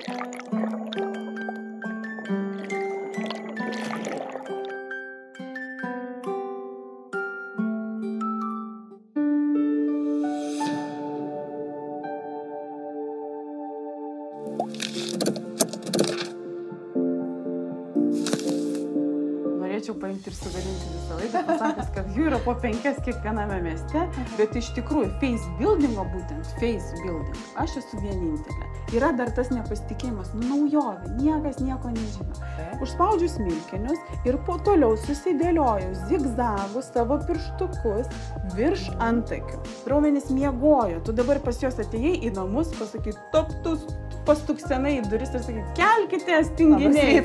Norėčiau paimti ir sugadinti visą laidą, pasakęs, kad jų yra po 5 kiekviename mieste, bet iš tikrųjų face buildingo, būtent face building, aš esu vienintelė. Yra dar tas nepasitikėjimas, naujovė, niekas nieko nežino. Užspaudžiu smilkinius ir po toliau susidėlioju zigzagus savo pirštukus virš antakių. Raumenys miegojo, tu dabar pas juos atėjai į namus, pasakai, toptus, pastuksenai į duris ir sakai, kelkite, tinginiai.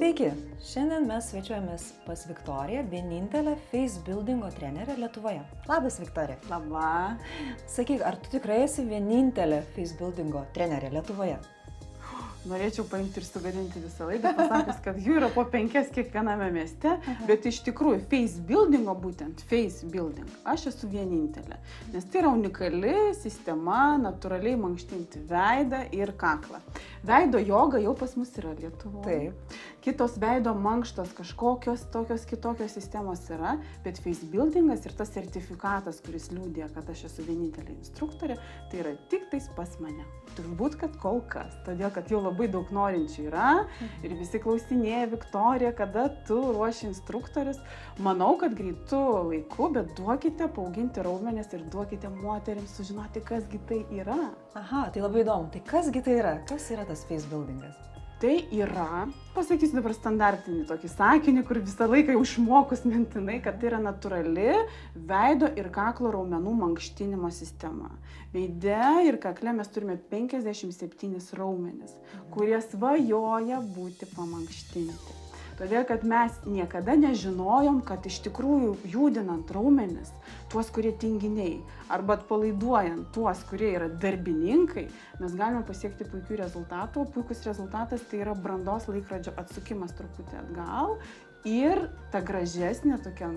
Sveiki! Šiandien mes svečiuojamės pas Viktoriją, vienintelę face buildingo trenerę Lietuvoje. Labas, Viktorija. Labą. Sakyk, ar tu tikrai esi vienintelė face buildingo trenerė Lietuvoje? Norėčiau paimti ir sugadinti visą laidą, pasakęs, kad jų yra po 5 kiekviename mieste, bet iš tikrųjų face buildingo, būtent face building, aš esu vienintelė. Nes tai yra unikali sistema natūraliai mankštinti veidą ir kaklą. Veido joga jau pas mus yra Lietuvoje. Taip. Kitos veido mankštos kažkokios tokios kitokios sistemos yra, bet face buildingas ir tas sertifikatas, kuris liudija, kad aš esu vienintelė instruktorė, tai yra tik tais pas mane. Turbūt, kad kol kas, todėl, kad jau labai daug norinčių yra ir visi klausinėja, Viktorija, kada tu ruoši instruktorius. Manau, kad greitu laiku, bet duokite paauginti raumenis ir duokite moterims sužinoti, kasgi tai yra. Aha, tai labai įdomu. Tai kasgi tai yra? Kas yra tas face buildingas? Tai yra, pasakysiu dabar standartinį tokį sakinį, kur visą laiką jau išmokus mintinai, kad tai yra natūrali veido ir kaklo raumenų mankštinimo sistema. Veide ir kakle mes turime 57 raumenis, kurie svajoja būti pamankštinti. Todėl, kad mes niekada nežinojom, kad iš tikrųjų judinant raumenis, tuos, kurie tinginiai, arba atpalaiduojant tuos, kurie yra darbininkai, mes galime pasiekti puikių rezultatų. Puikus rezultatas tai yra brandos laikrodžio atsukimas truputį atgal ir ta gražesnė, tokia,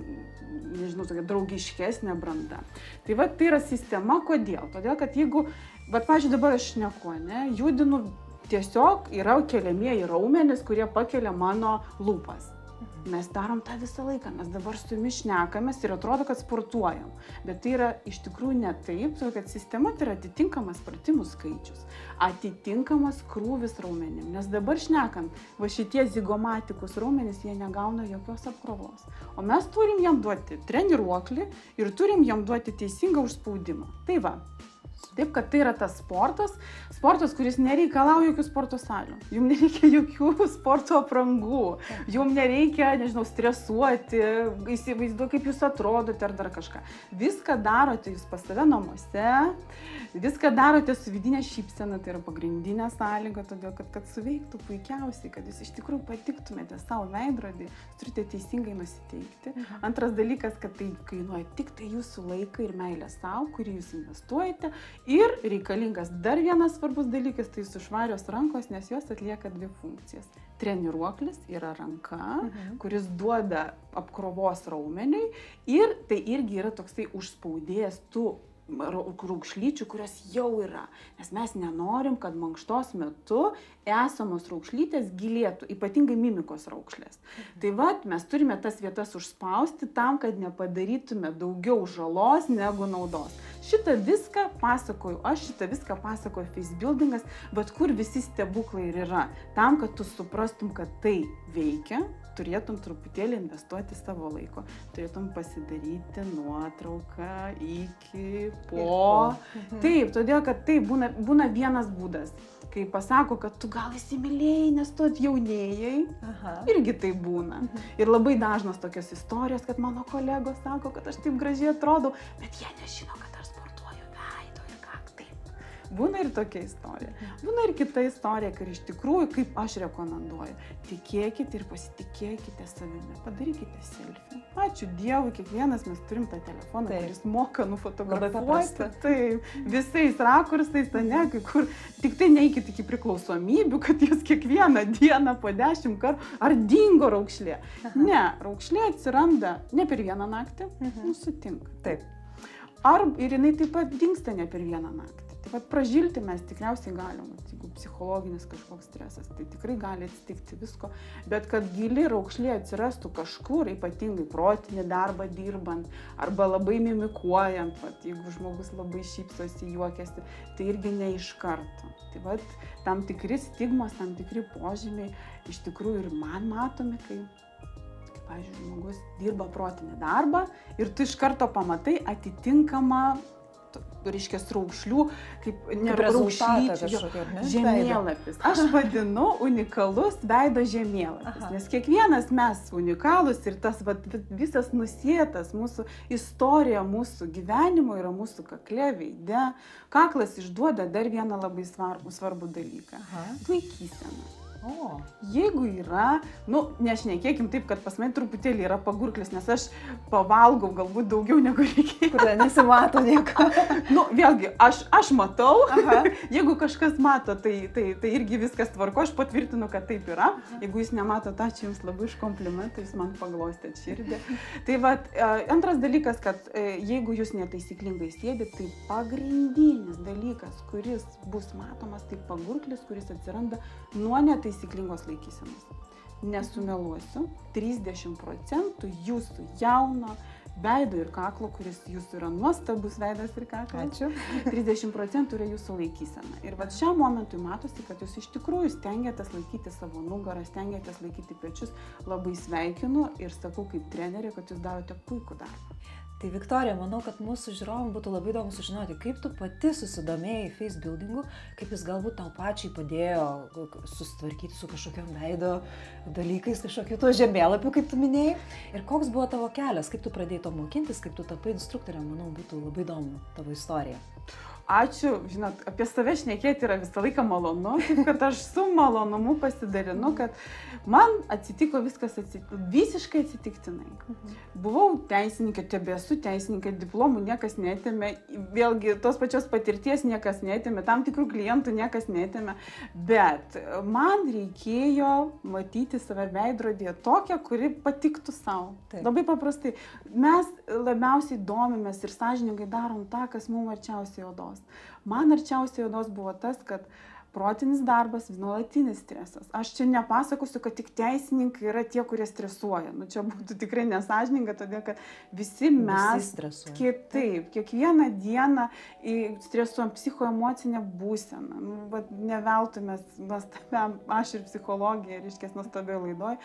nežinau, tokia draugiškesnė branda. Tai va, tai yra sistema, kodėl? Todėl, kad jeigu, pavyzdžiui, dabar aš šneku, judinu, tiesiog yra keliamieji raumenys, kurie pakelia mano lūpas. Mes darom tą visą laiką, mes dabar su jumis šnekamės ir atrodo, kad sportuojam. Bet tai yra iš tikrųjų ne taip, todėl kad sistema tai yra atitinkamas pratimų skaičius, atitinkamas krūvis raumenim. Nes dabar šnekant, va šitie zigomatikus raumenys, jie negauna jokios apkrovos. O mes turim jam duoti treniruoklį ir turim jam duoti teisingą užspaudimą. Tai va. Taip, kad tai yra tas sportas, kuris nereikalauja jokių sporto salių. Jums nereikia jokių sporto aprangų, jums nereikia, nežinau, stresuoti, įsivaizduoti, kaip jūs atrodote ar dar kažką. Viską darote jūs pas save namuose, viską darote su vidinė šypsena, tai yra pagrindinė sąlyga, todėl kad suveiktų puikiausiai, kad jūs iš tikrųjų patiktumėte savo veidrodį, turite teisingai nusiteikti. Antras dalykas, kad tai kainuoja tik tai jūsų laiką ir meilę savo, kurį jūs investuojate. Ir reikalingas dar vienas svarbus dalykas, tai jūsų švarios rankos, nes jos atlieka 2 funkcijas. Treniruoklis yra ranka, kuris duoda apkrovos raumeniui ir tai irgi yra toksai užspaudėjęs tų raukšlyčių, kurios jau yra. Nes mes nenorim, kad mankštos metu esamos raukšlytės gilėtų, ypatingai mimikos raukšlės. Tai va, mes turime tas vietas užspausti tam, kad nepadarytume daugiau žalos negu naudos. Šitą viską pasakoju, aš šitą viską pasakoju face buildingas, bet kur visi stebuklai ir yra. Tam, kad tu suprastum, kad tai veikia, turėtum truputėlį investuoti savo laiko. Turėtum pasidaryti nuotrauką iki, po. Taip, todėl, kad tai būna vienas būdas. Kai pasako, kad tu gal įsimylėjai, nes tu atjaunėjai, irgi tai būna. Ir labai dažnas tokios istorijos, kad mano kolegos sako, kad aš taip gražiai atrodau, bet jie nežino, kad aš sportuoju veido ir ką taip. Būna ir tokia istorija. Būna ir kita istorija, kai iš tikrųjų, kaip aš rekomenduoju, tikėkite ir pasitikėkite savimi, padarykite selfie. Ačiū Dievui, kiekvienas mes turim tą telefoną, kuris moka nufotografuoti. Taip, visais rakursais, kai kur tik tai neikit iki priklausomybių, kad jūs kiekvieną dieną po 10 kartų, ar dingo raukšlė. Ne, raukšlė atsiranda ne per vieną naktį, sutinka. Taip. Ir jinai taip pat dingsta ne per vieną naktį. Taip pat pražilti mes tikriausiai galim, jeigu psichologinis kažkoks stresas, tai tikrai gali atsitikti visko, bet kad gili raukšlė atsirastų kažkur, ypatingai protinį darbą dirbant, arba labai mimikuojant, jeigu žmogus labai šypsosi, juokiasi, tai irgi ne iš karto. Tai vat, tam tikri stigmos, tam tikri požymiai iš tikrųjų ir man matomi, kai pavyzdžiui, žmogus dirba protinį darbą ir tu iš karto pamatai atitinkamą, reiškia, raukšlių, kaip raukšlyčių, žemėlapis. Aš vadinu unikalus veido žemėlapis, nes kiekvienas mes unikalus ir tas visas nusėtas mūsų istorija, mūsų gyvenimo yra mūsų kakle, veide. Kaklas išduoda dar vieną labai svarbų dalyką. Laikysena. Jeigu yra, nešnekėkim taip, kad pas mane truputėlį yra pagurklis, nes aš pavalgau galbūt daugiau negu reikia. Kur nesimato nieko. Vėlgi, aš matau, jeigu kažkas mato, tai irgi viskas tvarko, aš patvirtinu, kad taip yra. Jeigu jūs nematot, ačiū Jums labai už komplimentą, Jūs man paglostėt širdį. Tai antras dalykas, kad jeigu Jūs netaisyklingai sėdit, tai pagrindinis dalykas, kuris bus matomas, tai pagurklis, kuris atsiranda nuo netaisyklingos laikysenos. Nesumeluosiu, 30% jūsų jauno veido ir kaklo, kuris jūsų yra nuostabus veidas ir kaklas, 30% yra jūsų laikysena. Ir šiam momentui matosi, kad jūs iš tikrųjų stengiatės laikyti savo nugarą, stengiatės laikyti pečius. Labai sveikinu ir sakau kaip trenerė, kad jūs darote puikų darbą. Tai Viktorija, manau, kad mūsų žiūrovam būtų labai įdomu sužinoti, kaip tu pati susidomėjai face buildingu, kaip jis galbūt tau pačiai padėjo susitvarkyti su kažkokiam veido dalykais, kažkokiu to žemėlapiu, kaip tu minėjai. Ir koks buvo tavo kelias, kaip tu pradėjai to mokintis, kaip tu tapai instruktorė, manau, būtų labai įdomu tavo istorija. Ačiū, žinot, apie save šnekėti yra visą laiką malonu, taip kad aš su malonumu pasidalinu, kad man atsitiko viskas visiškai atsitiktinai. Buvau teisininkė, tebesu teisininkė, diplomų niekas neatėmė, vėlgi tos pačios patirties niekas neatėmė, tam tikrų klientų niekas neatėmė, bet man reikėjo matyti save veidrodyje tokią, kuri patiktų savo. Labai paprastai, mes labiausiai domimės ir sąžiningai darom tą, kas mums arčiausiai odos. Man arčiausiai odos buvo tas, kad protinis darbas, nuolatinis stresas. Aš čia nepasakosiu, kad tik teisininkai yra tie, kurie stresuoja. Čia būtų tikrai nesąžininga, todėl kad visi mes kitaip, kiekvieną dieną stresuojam psichoemocinę būseną. Ne veltui mes nuostabiam, aš ir psichologija, reiškia, nuostabioje laidoje,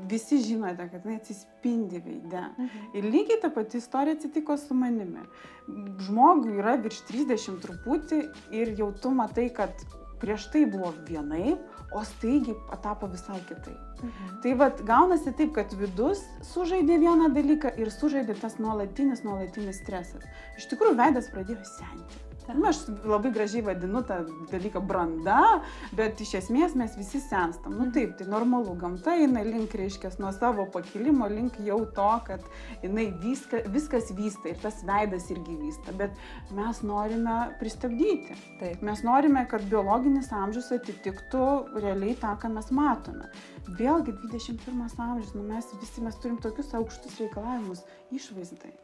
visi žinote, kad tai atsispindi veide. Ir lygiai ta pati istorija atsitiko su manimi. Žmogui yra virš 30 truputį ir jau tu matai, kad prieš tai buvo vienaip, o staigiai tapo visai kitaip. Tai gaunasi taip, kad vidus sužaidė vieną dalyką ir sužaidė tas nuolatinis stresas. Iš tikrųjų, veidas pradėjo senti. Aš labai gražiai vadinu tą dalyką branda, bet iš esmės mes visi senstam. Taip, tai normalu, gamta eina link, reiškia, nuo savo pakilimo link jau to, kad jinai viskas vysta ir tas veidas irgi vysta, bet mes norime pristabdyti. Mes norime, kad biologinis amžius atitiktų realiai tą, ką mes matome. Vėlgi 21 amžius, mes turim tokius aukštus reikalavimus išvaizdai.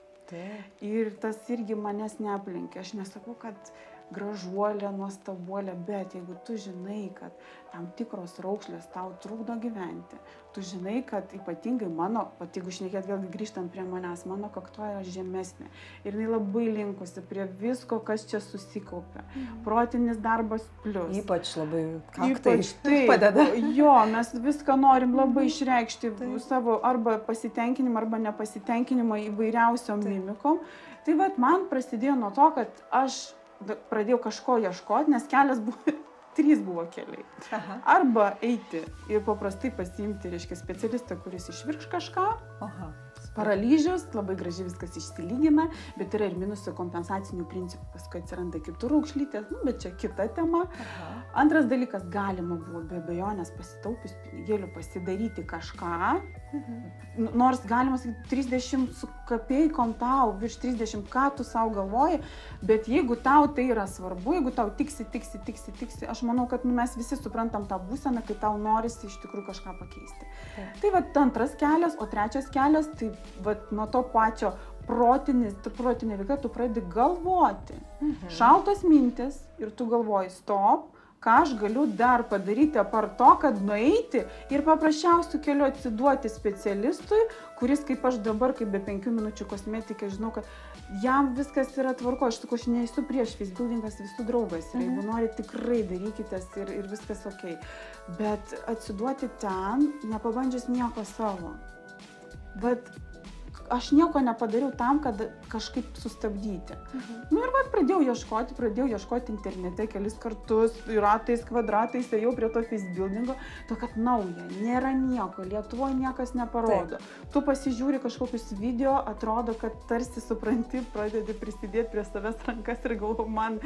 Ir tas irgi manęs neaplenkė. Aš nesakau, kad gražuolė, nuostabuolė, bet jeigu tu žinai, kad tam tikros raukšlės tau trukdo gyventi, tu žinai, kad ypatingai mano, jeigu šnekėt vėlgi grįžtant prie manęs, mano kaktoja yra žemesnė ir jinai labai linkusi prie visko, kas čia susikaupia. Protinis darbas plius. Ypač labai kaktai padeda. Jo, mes viską norim labai išreikšti savo arba pasitenkinimą, arba nepasitenkinimą įvairiausiom mimikom. Tai man prasidėjo nuo to, kad aš pradėjau kažko ieškoti, nes kelias buvo, 3 buvo keliai. Arba eiti ir paprastai pasiimti, reiškia, specialistą, kuris išvirkš kažką. Paralyžius, labai gražiai viskas išsilygina, bet yra ir minusų kompensacinių principų, paskui atsiranda kitų raukšlytės, bet čia kita tema. Antras dalykas, galima buvo be abejonės pasitaupius pinigėlių pasidaryti kažką, nors galima sakyti 30 su kapeikom tau, virš 30, ką tu savo galvoji, bet jeigu tau tai yra svarbu, jeigu tau tiksi, aš manau, kad mes visi suprantam tą būseną, kai tau norisi iš tikrųjų kažką pakeisti. Tai antras kelias, o trečias kelias, tai nuo to pačio protinė veikla, tu pradedi galvoti. Šaltos mintis ir tu galvoji, stop, ką aš galiu dar padaryti apart to, kad nueiti ir paprasčiausių kelių atsiduoti specialistui, kuris kaip aš dabar, kaip be 5 minučių kosmetikė, žinau, kad jam viskas yra tvarko, aš sakau, aš neįsiu prieš, facebuildingas visų draugas ir jeigu nori, tikrai darykitės ir viskas ok. Bet atsiduoti ten, nepabandžius nieko savo. Bet aš nieko nepadariau tam, kad kažkaip sustabdyti. Nu ir vat pradėjau ieškoti internete kelis kartus, ratais, kvadratais, ėjau prie to facebuildingo, to kad nauja, nėra nieko, Lietuvoje niekas neparodo. Tu pasižiūri kažkokius video, atrodo, kad tarsi supranti, pradedi prisidėti prie savęs rankas ir galvoju, man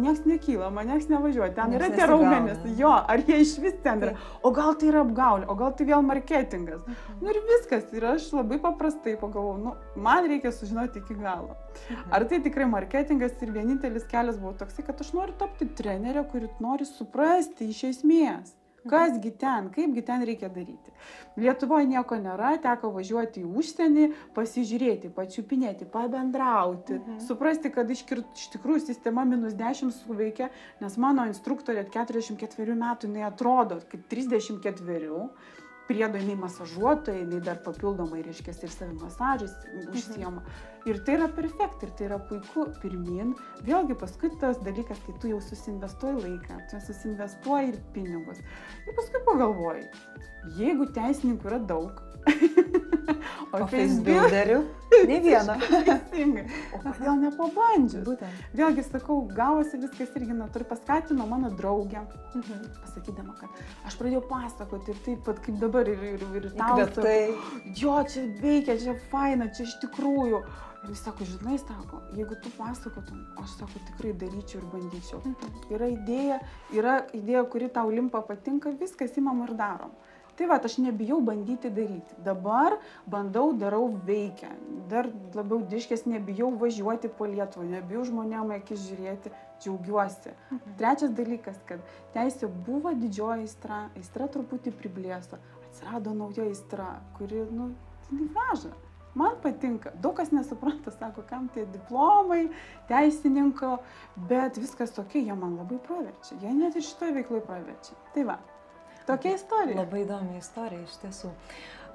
nieks nekyla, man nieks nevažiuoja, ten yra tie raumenys, jo, ar jie iš vis ten yra, o gal tai yra apgaulė, o gal tai vėl marketingas. Nu ir viskas, ir aš labai paprastai pagalvojau, nu, man reikia sužinoti iki galo. Ar tai tikrai marketingas ir vienintelis kelias buvo toksai, kad aš noriu tapti trenerė, kuri nori suprasti iš esmės, kasgi ten, kaipgi ten reikia daryti. Lietuvoje nieko nėra, teko važiuoti į užsienį, pasižiūrėti, pačiupinėti, pabendrauti, suprasti, kad iš tikrųjų sistema -10 suveikia, nes mano instruktorė 44 metų, jinai atrodo kaip 34. Priedo jinai masažuotoja, jinai dar papildomai, reiškia, ir savimasažais užsiema. Ir tai yra perfekt, ir tai yra puiku pirmin. Vėlgi paskui tas dalykas, kai tu jau susinvestuoji laiką, tu susinvestuoji ir pinigus. Ir paskui pagalvoji, jeigu teisininkų yra daug, o facebuilderių ne viena. O kodėl nepabandžius? Būtent. Vėlgi sakau, gavosi viskas irgi natūraliai, paskatino mano draugę, pasakydama, kad aš pradėjau pasakoti ir taip pat kaip dabar ir tau. Jo, čia veikia, čia faina, čia iš tikrųjų. Ir jis sako, žinai, sako, jeigu tu pasakotum, aš sako, tikrai daryčiau ir bandyčiau. Yra idėja, kuri tau limpa patinka, viskas imam ir darom. Tai va, aš nebijau bandyti daryti. Dabar bandau, darau, veikia. Dar labiau diškės, nebijau važiuoti po Lietuvą, nebijau žmonėm akis žiūrėti, džiaugiuosi. Trečias dalykas, kad teisė buvo didžioji aistra truputį priblėso. Atsirado nauja aistra, kuri, tai veža. Man patinka. Daug kas nesupranta, sako, kam tie diplomai, teisininko, bet viskas tokia, jie man labai praverčia. Jie net ir šitoje veikloje praverčia. Tai va. Tokia istorija. Labai įdomi istorija, iš tiesų.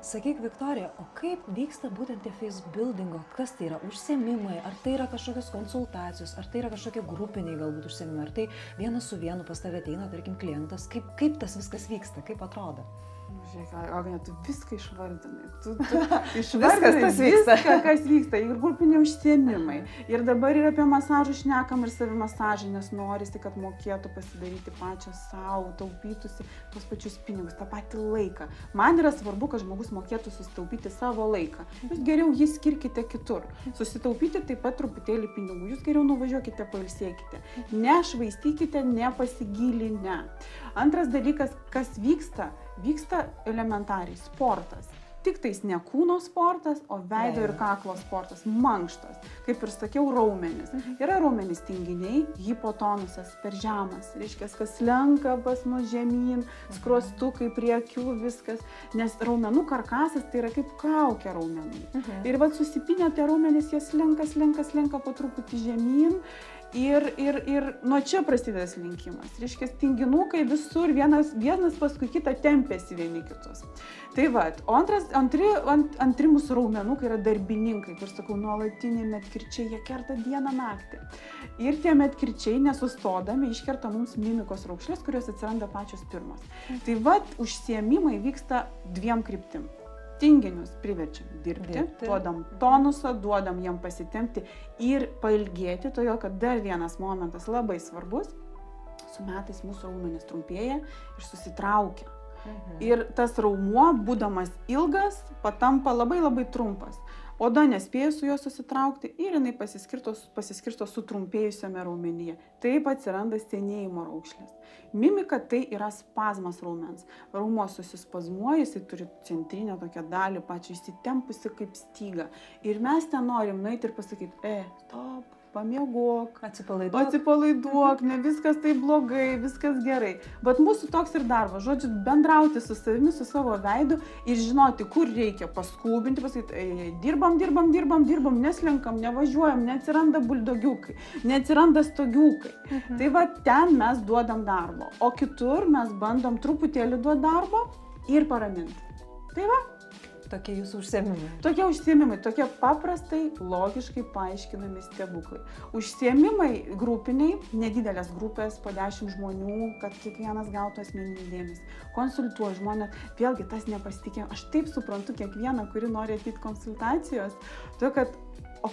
Sakyk, Viktorija, o kaip vyksta būtent tie facebuildingo? Kas tai yra? Užsiėmimai? Ar tai yra kažkokios konsultacijos? Ar tai yra kažkokie grupiniai galbūt užsiėmimai? Ar tai vienas su vienu pas tave ateina, tarkim, klientas? Kaip tas viskas vyksta? Kaip atrodo? Žiūrėk, Agne, tu viską išvardinai. Tu išvardinai viską, kas vyksta. Ir grupiniai užsiėmimai. Ir dabar ir apie masažų šnekam ir savimasažą, nes norisi, kad mokėtų pasidaryti pačią savo, taupytųsi tos pačius pinigus, tą patį laiką. Man yra svarbu, kad žmogus mokėtų susitaupyti savo laiką. Jūs geriau jį skirkite kitur. Susitaupyti taip pat truputėlį pinigų. Jūs geriau nuvažiuokite, pailsėkite. Nešvaistykite, nepasigilinę. Antras dalykas, kas vyksta elementariai sportas. Tik tais ne kūno sportas, o veido ir kaklo sportas, mankštos. Kaip ir sakiau, raumenys. Yra raumenys tinginiai, hipotonusas per žemas. Reiškia, kas slenka pas mus žemyn, skruostukai prie akių, viskas. Nes raumenų karkasas tai yra kaip kaukė raumenų. Ir vat susipinę tie raumenys, jie slenka po truputį žemyn. Ir nuo čia prasideda slinkimas. Reiškia, tinginukai visur vienas paskui kitą tempėsi vieni kitus. Tai va, o antri mūsų raumenukai yra darbininkai, kur sakau, nuolatiniai medkirčiai, jie kerta dieną naktį. Ir tie medkirčiai nesustodami iškerta mums mimikos raukšlės, kurios atsiranda pačios pirmos. Tai va, užsiėmimai vyksta dviem kryptim. Tinginius priverčiam dirbti, duodam tonusą, duodam jiem pasitempti ir pailgėti, todėl kad dar vienas momentas labai svarbus, su metais mūsų raumenys trumpėja ir susitraukia. Ir tas raumuo, būdamas ilgas, patampa labai trumpas. Oda nespėja su juo susitraukti ir jinai pasiskirsto sutrumpėjusiame raumenyje. Taip atsiranda senėjimo raukšlės. Mimika tai yra spazmas raumens. Raumuo susispazmuoja, jisai turi centrinę tokią dalį, pačią įsitempusi kaip styga. Ir mes ten norim nueiti ir pasakyti, stop, pamiegok, atsipalaiduok, ne viskas taip blogai, viskas gerai. Bet mūsų toks ir darbas, žodžiu, bendrauti su savimi, su savo veidu ir žinoti, kur reikia paskubinti, pasakyti, dirbam, neslenkam, nevažiuojam, neatsiranda buldogiukai, neatsiranda stogiukai. Tai va ten mes duodam darbo, o kitur mes bandom truputėlį duoti darbo ir paraminti. Tai va. Tokie jūsų užsiėmimai. Tokie užsiėmimai, tokie paprastai, logiškai paaiškinami stebuklai. Užsiėmimai grupiniai, nedidelės grupės, po 10 žmonių, kad kiekvienas gautų asmeninį dėmesį. Konsultuoja žmonės, vėlgi tas nepasitikėjimas. Aš taip suprantu kiekvieną, kuri nori ateiti konsultacijos, to kad o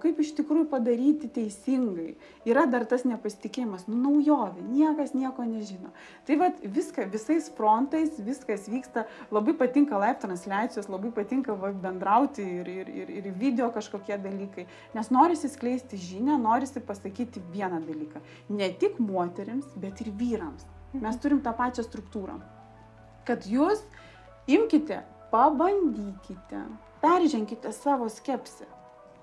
kaip iš tikrųjų padaryti teisingai. Yra dar tas nepasitikėjimas, naujovė, niekas nieko nežino. Tai va, visais frontais, viskas vyksta, labai patinka live transliacijos, labai patinka bendrauti ir video kažkokie dalykai, nes norisi skleisti žinią, norisi pasakyti vieną dalyką. Ne tik moterims, bet ir vyrams. Mes turim tą pačią struktūrą. Kad jūs imkite, pabandykite, perženkite savo skepsį.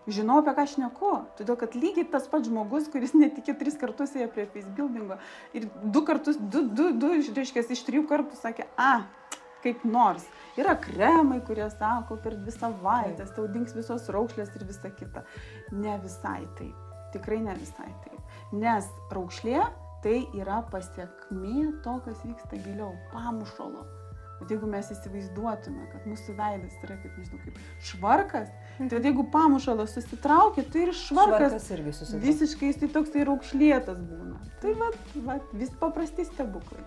Žinau, apie ką šneku, todėl kad lygiai tas pats žmogus, kuris netikė 3 kartus ėjo prie facebuildingo ir 2 kartus, reiškia, iš 3 kartų sakė, kaip nors. Yra kremai, kurie sako, per 2 savaitės tau dings visos raukšlės ir visa kita. Ne visai taip, tikrai ne visai taip. Nes raukšlė tai yra pasiekmė to, kas vyksta giliau, pamušalo. Bet jeigu mes įsivaizduotume, kad mūsų veidas yra kaip švarkas, tai jeigu pamušalas susitraukia, tai ir švarkas irgi susitraukia. Visiškai jis toksai raukšlėtas būna. Tai vis paprasti stebuklai.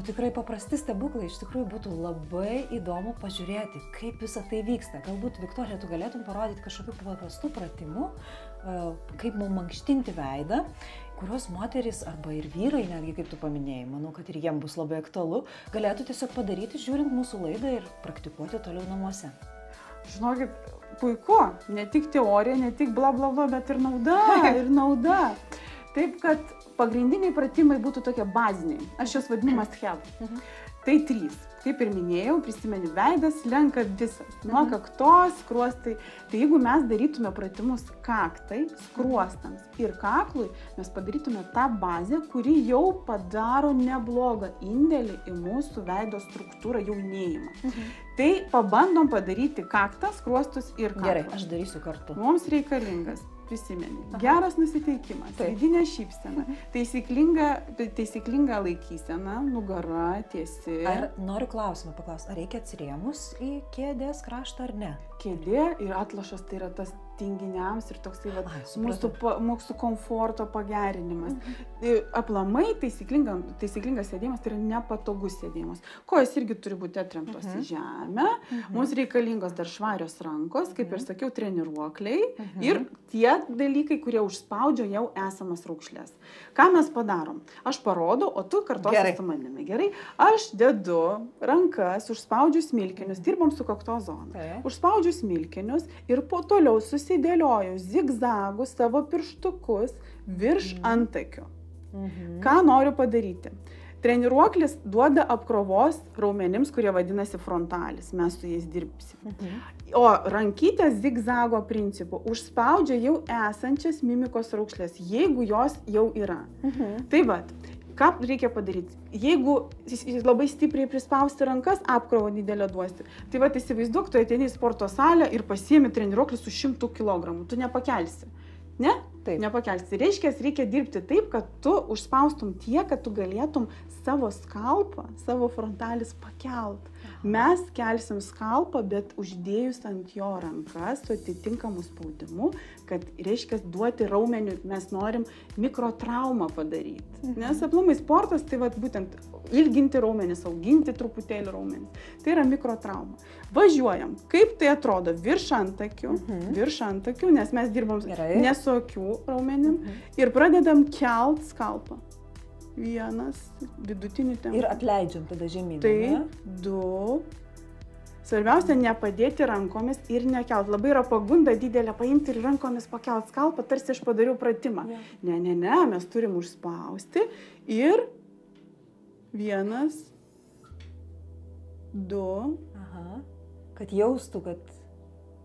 Tikrai paprasti stebuklai, iš tikrųjų būtų labai įdomu pažiūrėti, kaip visa tai vyksta. Galbūt, Viktorija, tu galėtum parodyti kažkokių paprastų pratimų, kaip mums mankštinti veidą, kurios moterys arba ir vyrai, netgi kaip tu paminėjai, manau, kad ir jiem bus labai aktualu, galėtų tiesiog padaryti, žiūrint mūsų laidą ir praktikuoti toliau namuose. Žinokit, puiku, ne tik teorija, ne tik bla bla bla, bet ir nauda. Taip, kad pagrindiniai pratimai būtų tokie baziniai. Aš juos vadinu must have. Tai 3. Kaip ir minėjau, prisimeni veidas, slenka visas. Nuo kaktos, skruostai. Tai jeigu mes darytume pratimus kaktai, skruostams ir kaklui, mes padarytume tą bazę, kuri jau padaro neblogą indėlį į mūsų veido struktūrą jaunėjimą. Tai pabandom padaryti kaktą, skruostus ir kaklą. Gerai, aš darysiu kartu. Mums reikalingas. Prisimeni. Geras nusiteikimas, vidinė šypsena, taisyklinga laikysena, nugara, tiesi. Noriu klausimą paklausti, ar reikia atsirėmus į kėdės kraštą ar ne? Kėdė ir atlošas tai yra tas tinginiams ir toksai mūsų komforto pagerinimas. Aplamai taisyklingas sėdėjimas tai yra nepatogus sėdėjimas. Kojos irgi turi būti atremtos į žemę. Mums reikalingos dar švarios rankos, kaip ir sakiau, treniruokliai ir tie dalykai, kurie užspaudžia jau esamas raukšlės. Ką mes padarom? Aš parodau, o tu kartosi su manimi. Gerai? Aš dedu rankas, užspaudžiu smilkinius, dirbam su kaktos zona. Užspaudžiu smilkinius ir po toliau susidėlioju zigzagus savo pirštukus virš antakių. Ką noriu padaryti? Treniruoklis duoda apkrovos raumenims, kurie vadinasi frontalis. Mes su jais dirbsim. O rankytės zigzago principu užspaudžia jau esančias mimikos raukšlės, jeigu jos jau yra. Tai vat, ką reikia padaryti? Jeigu labai stipriai prispausti rankas, apkrovą didelę duosi. Tai vat įsivaizduok, tu ateini į sporto salę ir pasiemi treniruoklį su 100 kg. Tu nepakelsi. Ne? Taip. Nepakelsi. Reikia dirbti taip, kad tu užspaustum tiek, kad tu galėtum savo skalpą, savo frontalis pakelt. Mes kelsim skalpą, bet uždėjus ant jo rankas su atitinkamu spaudimu, kad reiškia duoti raumeniui, mes norim mikrotraumą padaryti. Nes aplamai sportas, tai vat būtent ilginti raumenis, auginti truputėlį raumenis. Tai yra mikrotrauma. Važiuojam. Kaip tai atrodo? Virš antakių, nes mes dirbam ne su akių raumenim ir pradedam kelt skalpą. 1, vidutinį tempą. Ir atleidžiam tada žemyn. Tai 2. Svarbiausia, nepadėti rankomis ir nekelt. Labai yra pagunda didelė paimti ir rankomis pakelt skalpą, tarsi aš padariau pratimą. Ne, mes turim užspausti ir 1, 2. Aha. Kad jaustų, kad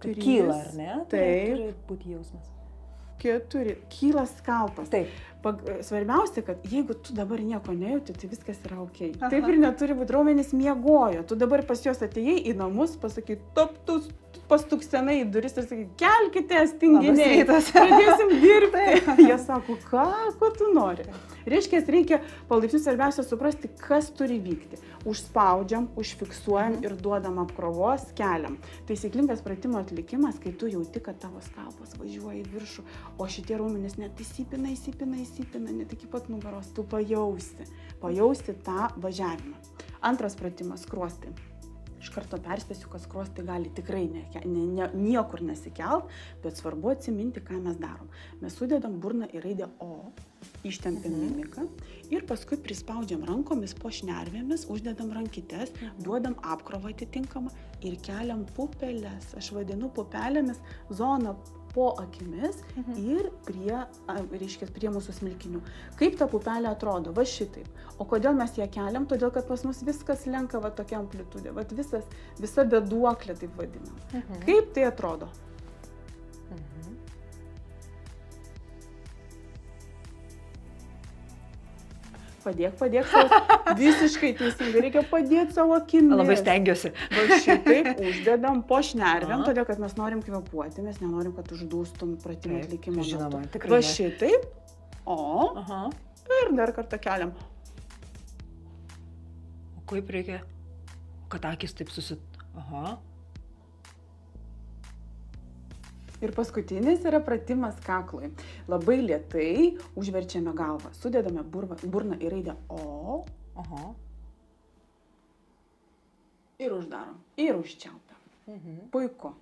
kyla, ar ne? Taip. Turi būti jausmas. 4, kyla skalpas. Taip. Svarbiausia, kad jeigu tu dabar nieko nejauti, tai viskas yra ok. Taip ir neturi būti, raumenys miegojo. Tu dabar pas juos atėjai į namus, pasakai, tu pastuksenai į duris ir sakai, kelkitės, tinginiai, pradėsim dirbti. Jie sako, ko tu nori. Reiškia, reikia palaipsniui svarbiausia suprasti, kas turi vykti. Užspaudžiam, užfiksuojam ir duodam apkrovos, keliam. Taisyklingas pratimo atlikimas, kai tu jauti, kad tavo skalpas važiuoja į viršų, o šitie raumenys net įsipina, net iki pat nugaros. Tu pajausti tą važiavimą. Antras pratimas, skruostai. Iš karto perspėsiu, kad skruostai gali tikrai niekur nesikelt, bet svarbu atsiminti, ką mes darom. Mes sudedam burną į raidę O, ištempiam mimiką ir paskui prispaudžiam rankomis po šnervėmis, uždedam rankytes, duodam apkrovą atitinkamą ir keliam pupelės. Aš vadinu pupelėmis zoną po akimis ir prie mūsų smilkinių. Kaip ta pupelė atrodo? Va šitaip. O kodėl mes ją keliam? Todėl, kad pas mus viskas lenka va tokia amplitudė. Va visa beduoklė, taip vadinam. Kaip tai atrodo? Padėk savo. Visiškai teisingai. Reikia padėti savo akimis. Labai stengiuosi. Va šitaip uždedam po šnervėm, todėl, kad mes norim kvėpuoti, mes nenorim, kad uždūstum pratimų atlikimo. Žinoma, tikrai. Va šitaip. Ir dar kartą keliam. O kaip reikia, kad akis taip Ir paskutinis yra pratimas kaklui. Labai lėtai užverčiame galvą. Sudedame burną į raidę O. Ir uždarom. Ir užčiaupiam. Puiku.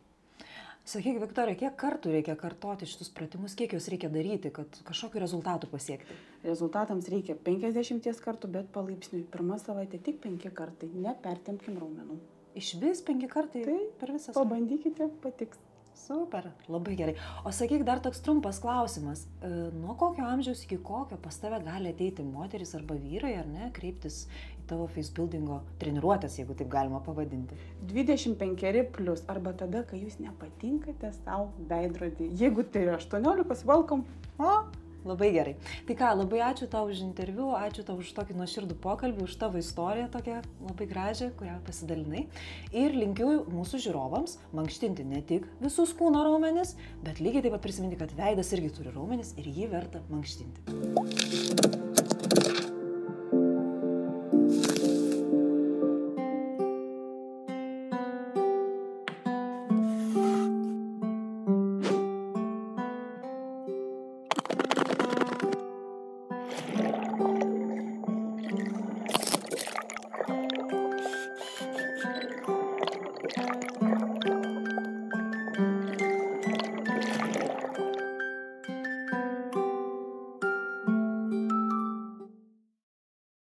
Sakyk, Viktorija, kiek kartų reikia kartoti šitus pratimus, kiek juos reikia daryti, kad kažkokiu rezultatu pasiekti? Rezultatams reikia 50 kartų, bet palaipsniui. Pirmą savaitę tik 5 kartai. Nepertempkim raumenų. Iš vis 5 kartai per visą savaitę? Pabandykite, patiks. Super, labai gerai. O sakyk, dar toks trumpas klausimas. Nuo kokio amžiaus iki kokio pas tave gali ateiti moteris arba vyrai, ar ne, kreiptis į tavo facebuildingo treniruotės, jeigu taip galima pavadinti? 25+ arba tada, kai jūs nepatinkate savo veidrodį. Jeigu tai yra 18, welcome. Labai gerai. Tai ką, labai ačiū tau už interviu, ačiū tau už tokį nuoširdų pokalbį, už tavo istoriją tokią labai gražią, kurią pasidalinai. Ir linkiu mūsų žiūrovams mankštinti ne tik visus kūno raumenis, bet lygiai taip pat prisiminti, kad veidas irgi turi raumenis ir jį verta mankštinti.